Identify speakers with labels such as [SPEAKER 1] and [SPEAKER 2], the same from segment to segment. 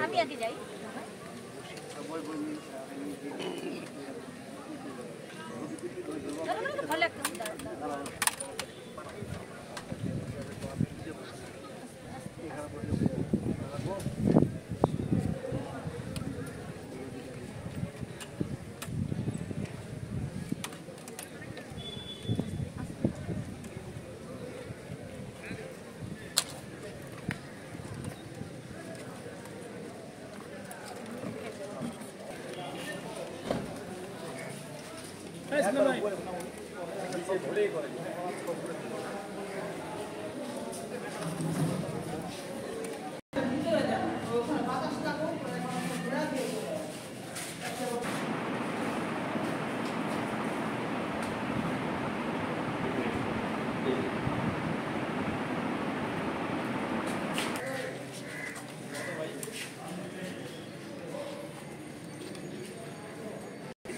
[SPEAKER 1] আমি আগে যাই। ভালো একটা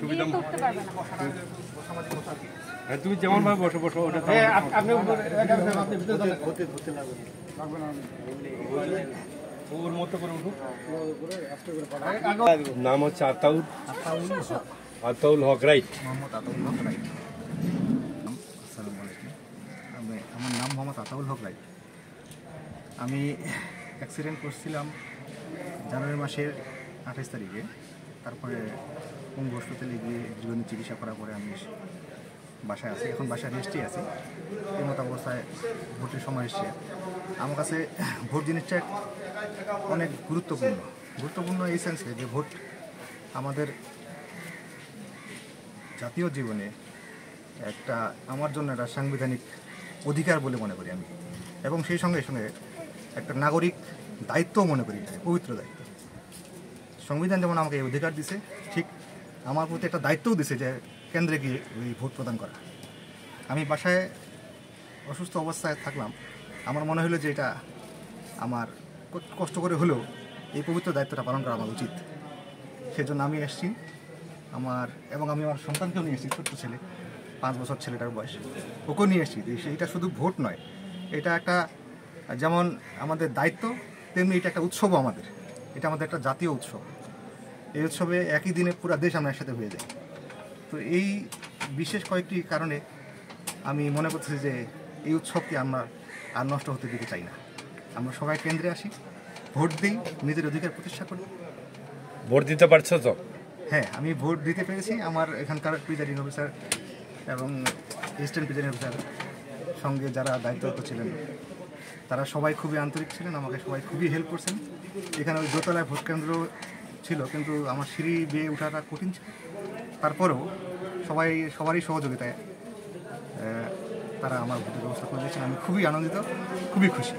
[SPEAKER 1] সুবিধা করতে পারবে না। তুমি যেমন ভাবে বসো বসো ওটা আপনি ওর মতো করে উঠুন। নাম হচ্ছে আতাউল হক রাইট।
[SPEAKER 2] মোহাম্মদ আতাউল হক রাইট। আসসালামু আলাইকুম। আমার নাম মোহাম্মদ আতাউল হক রাইট। আমি অ্যাক্সিডেন্ট করছিলাম জানুয়ারি মাসের 28 তারিখে। তারপরে পঙ্গু হাসপাতালে গিয়ে দীর্ঘদিন চিকিৎসা করার পরে আমি বাসায় আছি। এখন বাসায় রেস্টে আছি। এই মতো অবস্থায় ভোটের সময় এসছে। আমার কাছে ভোট জিনিসটা অনেক গুরুত্বপূর্ণ এই সেন্সে যে ভোট আমাদের জাতীয় জীবনে একটা আমার জন্য একটা সাংবিধানিক অধিকার বলে মনে করি আমি, এবং সেই সঙ্গে সঙ্গে একটা নাগরিক দায়িত্বও মনে করি, পবিত্র দায়িত্ব। সংবিধান যেমন আমাকে এই অধিকার দিছে, ঠিক আমার প্রতি একটা দায়িত্বও দিছে যে কেন্দ্রে গিয়ে ওই ভোট প্রদান করা। আমি বাসায় অসুস্থ অবস্থায় থাকলাম, আমার মনে হলো যে এটা আমার কষ্ট করে হলেও এই পবিত্র দায়িত্বটা পালন করা আমার উচিত। সেজন্য আমি এসেছি এবং আমি আমার সন্তানকেও নিয়ে এসেছি, ছোট্ট ছেলে, 5 বছর ছেলেটার বয়স, ওকেও নিয়ে এসেছি। এটা শুধু ভোট নয়, এটা একটা যেমন আমাদের দায়িত্ব, তেমনি এটা একটা উৎসবও আমাদের। এটা আমাদের একটা জাতীয় উৎসব। এই উৎসবে একই দিনে পুরো দেশ আমরা একসাথে হয়ে যাই। তো এই বিশেষ কয়েকটি কারণে আমি মনে করতেছি যে এই উৎসবকে আমরা আর নষ্ট হতে দিতে চাই না। আমরা সবাই কেন্দ্রে আসি, ভোট দিই, নিজের অধিকার প্রতিষ্ঠা করি।
[SPEAKER 3] ভোট দিতে পারছো তো?
[SPEAKER 2] হ্যাঁ, আমি ভোট দিতে পেরেছি। আমার এখানকার প্রিজাইডিং অফিসার এবং অ্যাসিস্ট্যান্ট প্রিজাইডিং অফিসার সঙ্গে যারা দায়িত্বরত ছিলেন তারা সবাই খুবই আন্তরিক ছিলেন, আমাকে সবাই খুবই হেল্প করছেন। এখানে ওই দোতলায় ভোট কেন্দ্র ছিল, কিন্তু আমার সিঁড়ি বেয়ে ওঠাটা কঠিন ছিল। তারপরেও সবারই সহযোগিতায় তারা আমার ভোটের ব্যবস্থা করে দিয়েছেন। আমি খুবই আনন্দিত, খুবই খুশি।